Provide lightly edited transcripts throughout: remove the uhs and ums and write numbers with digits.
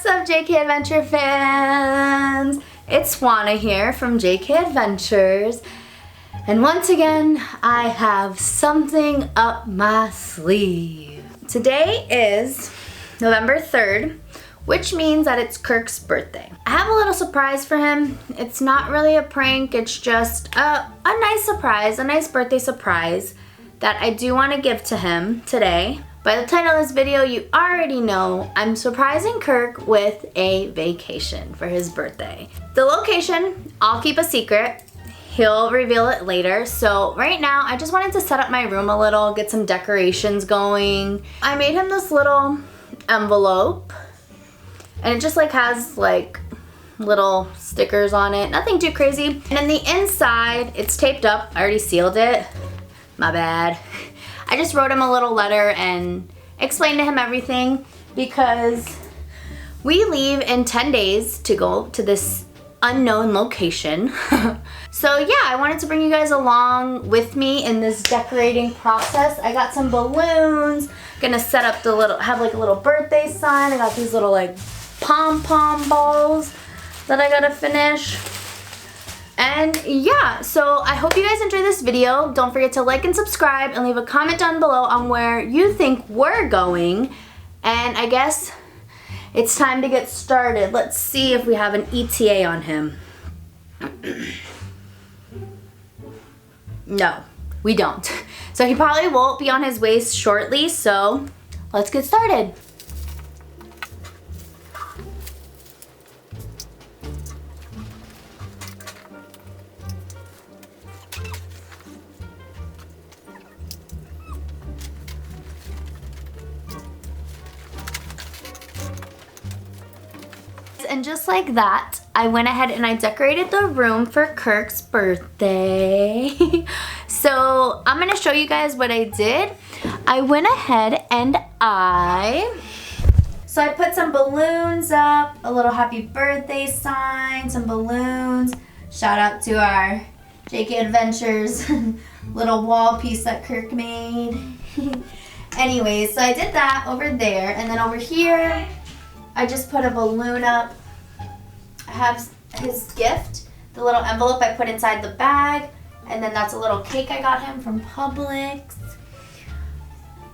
What's up, JK Adventure fans? It's JUANA here from JK Adventures. And once again, I have something up my sleeve. Today is November 3rd, which means that it's Kirk's birthday. I have a little surprise for him. It's not really a prank, it's just a nice surprise, a nice birthday surprise that I do want to give to him today. By the title of this video, you already know I'm surprising Kirk with a vacation for his birthday. The location, I'll keep a secret. He'll reveal it later. So right now, I just wanted to set up my room a little, get some decorations going. I made him this little envelope, and it just like has like little stickers on it, nothing too crazy. And then the inside, it's taped up. I already sealed it. My bad. I just wrote him a little letter and explained to him everything because we leave in 10 days to go to this unknown location. So yeah, I wanted to bring you guys along with me in this decorating process. I got some balloons, gonna set up the little, have like a little birthday sign. I got these little like pom-pom balls that I gotta finish. And yeah, so I hope you guys enjoyed this video. Don't forget to like and subscribe and leave a comment down below on where you think we're going. And I guess it's time to get started. Let's see if we have an ETA on him. No, we don't. So he probably won't be on his way shortly, so let's get started. And just like that, I went ahead and I decorated the room for Kirk's birthday. So I'm gonna show you guys what I did. I went ahead and I put some balloons up, a little happy birthday sign, some balloons. Shout out to our JK Adventures little wall piece that Kirk made. Anyways, so I did that over there, and then over here, I just put a balloon up. I have his gift, the little envelope I put inside the bag, and then that's a little cake I got him from Publix.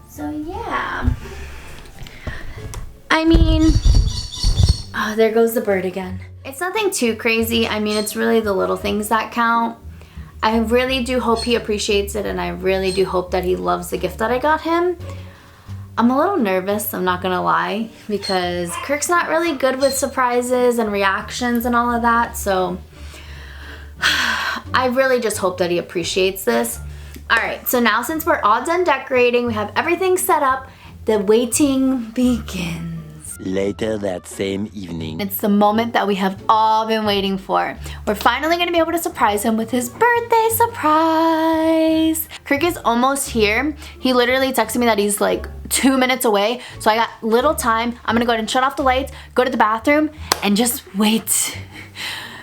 So yeah. I mean, oh, there goes the bird again. It's nothing too crazy. I mean, it's really the little things that count. I really do hope he appreciates it, and I really do hope that he loves the gift that I got him. I'm a little nervous, I'm not gonna lie, because Kirk's not really good with surprises and reactions and all of that, so I really just hope that he appreciates this. Alright, so now since we're all done decorating, we have everything set up, the waiting begins. Later that same evening. It's the moment that we have all been waiting for. We're finally gonna be able to surprise him with his birthday surprise. Kirk is almost here. He literally texted me that he's like 2 minutes away. So I got little time. I'm gonna go ahead and shut off the lights, go to the bathroom, and just wait.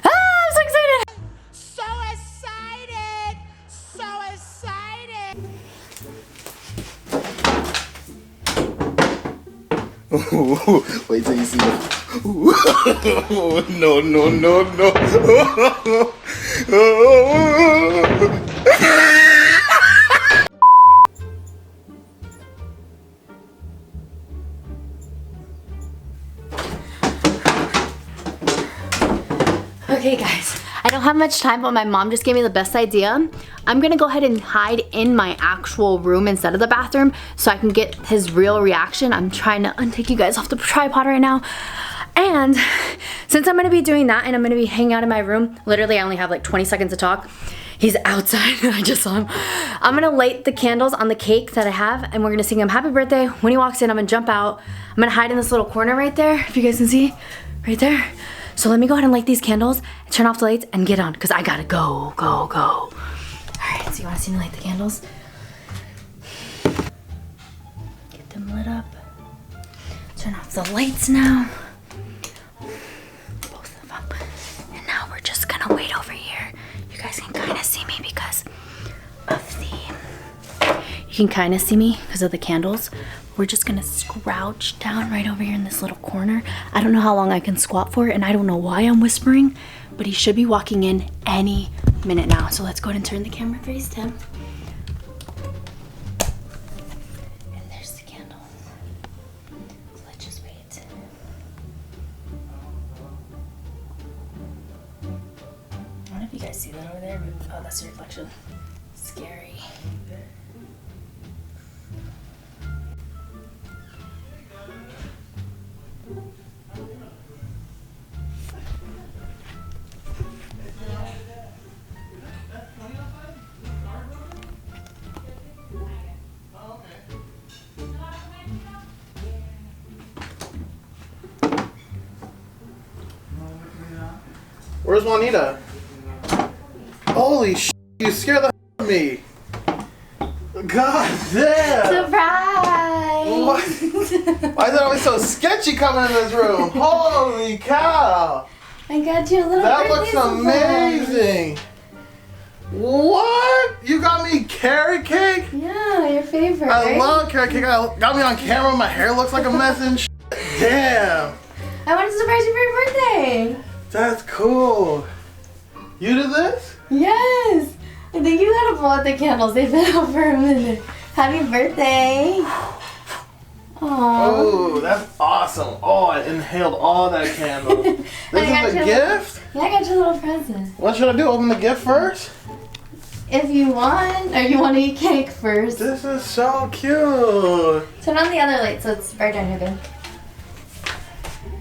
Ah, I'm so excited. So excited. So excited. Wait till you see it. No, no, no, no. Okay guys, I don't have much time, but my mom just gave me the best idea. I'm gonna go ahead and hide in my actual room instead of the bathroom so I can get his real reaction. I'm trying to untake you guys off the tripod right now. And since I'm gonna be doing that and I'm gonna be hanging out in my room, literally I only have like 20 seconds to talk. He's outside, I just saw him. I'm gonna light the candles on the cake that I have, and we're gonna sing him happy birthday. When he walks in, I'm gonna jump out. I'm gonna hide in this little corner right there, if you guys can see, right there. So let me go ahead and light these candles, turn off the lights, and get on, because I gotta go, go, go. All right, so you wanna see me light the candles? Get them lit up. Turn off the lights now. Both of them. And now we're just gonna wait over here. You guys can kind of see me because of the, you can kind of see me because of the candles, we're just gonna scrouch down right over here in this little corner. I don't know how long I can squat for, and I don't know why I'm whispering, but he should be walking in any minute now. So let's go ahead and turn the camera face to him. And there's the candle. So let's just wait. I don't know if you guys see that over there, but oh, that's the reflection. Scary. Where's Juanita? Holy sh! You scared the out of me. God damn! Surprise! What? Why is it always so sketchy coming in this room? Holy cow! I got you a little That birthday looks surprise. amazing. What? You got me carrot cake? Yeah, your favorite. I right? love carrot cake. Got me on camera. My hair looks like a mess and sh. Damn. I wanted to surprise you for your birthday. That's cool. You did this? Yes. I think you gotta blow out the candles. They've been out for a minute. Happy birthday. Aww. Oh, that's awesome. Oh, I inhaled all that candle. This is a gift? Yeah, I got you a little present. What should I do? Open the gift first? If you want, or you want to eat cake first. This is so cute. Turn on the other light so it's bright on your bed.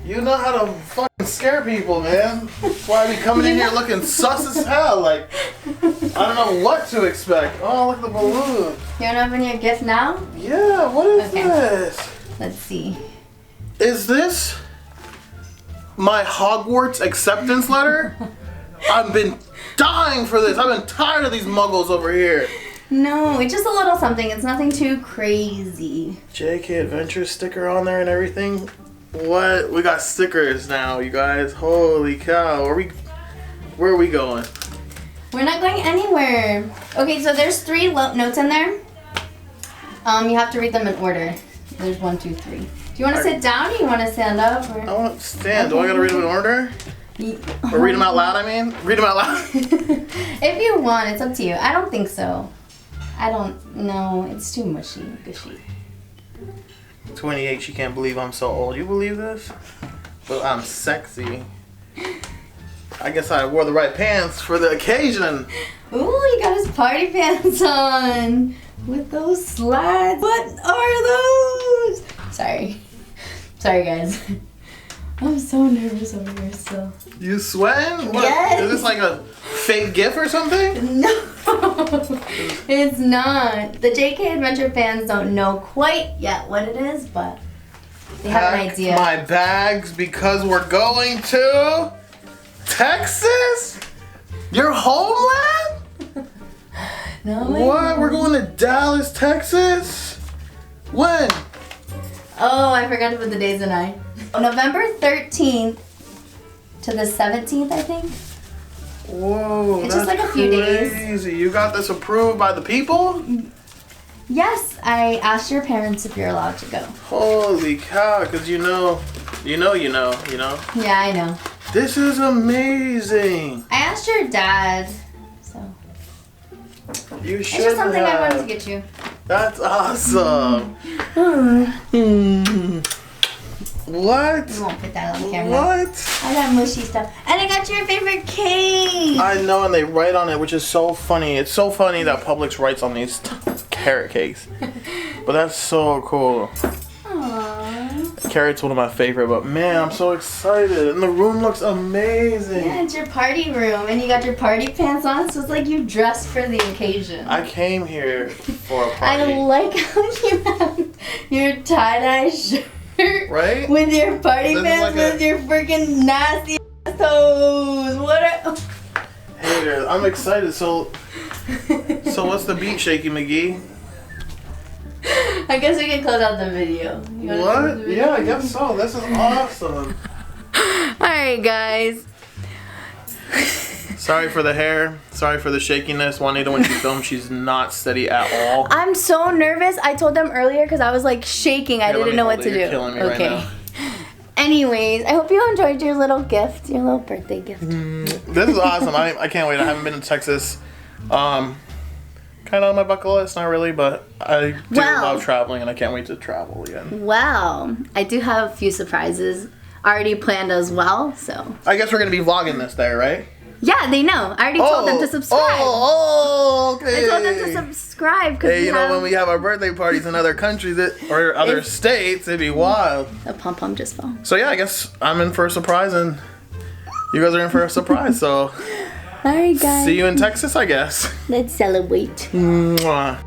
You know how to fucking scare people, man. That's why I be coming in here looking sus as hell. Like, I don't know what to expect. Oh, look at the balloon. You want to open your gift now? Yeah, what is Okay. this? Let's see. Is this my Hogwarts acceptance letter? I've been dying for this. I've been tired of these muggles over here. No, it's just a little something. It's nothing too crazy. JK Adventure sticker on there and everything. What? We got stickers now, you guys. Holy cow. Where are we going? We're not going anywhere. Okay, so there's 3 notes in there. You have to read them in order. There's 1, 2, 3. Do you want to sit down or you want to stand up? Or? I want to stand. Do I gotta read them in order? Or read them out loud, I mean? Read them out loud. If you want, it's up to you. I don't think so. I don't know. It's too mushy, gushy. 28, she can't believe I'm so old. You believe this? But I'm sexy. I guess I wore the right pants for the occasion. Ooh, he got his party pants on. With those slides. What are those? Sorry. Sorry, guys. I'm so nervous over here still. You sweating? What? Yes. Is this like a fake gift or something? No, it's not. The JK Adventure fans don't know quite yet what it is, but they have an Pack idea. my bags because we're going to Texas? Your homeland? No, What? We're going to Dallas, Texas? When? Oh, I forgot to put the days and I. November 13th to the 17th, I think. Whoa, It's that's just like a few days. crazy. You got this approved by the people? Yes, I asked your parents if you're allowed to go. Holy cow, because you know. Yeah, I know. This is amazing. I asked your dad, so. You should It's just something have. I wanted to get you. That's awesome. What? We won't put that on camera. What? I got mushy stuff. And I got your favorite cake. I know, and they write on it, which is so funny. It's so funny that Publix writes on these carrot cakes. But that's so cool. Aww. Carrot's one of my favorite, but man, I'm so excited. And the room looks amazing. Yeah, it's your party room, and you got your party pants on, so it's like you dressed for the occasion. I came here for a I party. like how you have your tie-dye shirt. Right? With your party This is pants, like with your freaking nasty ass toes. What are... Haters, I'm excited. So what's the beat, Shaky McGee? I guess we can close out the video. You wanna close the What? video? Yeah, I guess so. This is awesome. Alright, guys. Sorry for the hair. Sorry for the shakiness. Juanita, when she films, she's not steady at all. I'm so nervous. I told them earlier because I was like shaking. I didn't know what to do. You're killing me right now. Anyways, I hope you enjoyed your little gift, your little birthday gift. This is awesome. I can't wait. I haven't been to Texas. Kind of on my bucket list, not really, but I do love traveling, and I can't wait to travel again. Well, I do have a few surprises already planned as well, so. I guess we're going to be vlogging this day, right? Yeah, they know. I already told them to subscribe. Okay. I told them to subscribe. Hey, you know, when we have our birthday parties in other countries or other states, it'd be wild. The pom-pom just fell. So yeah, I guess I'm in for a surprise, and you guys are in for a surprise, so. Alright, guys. See you in Texas, I guess. Let's celebrate. Mwah.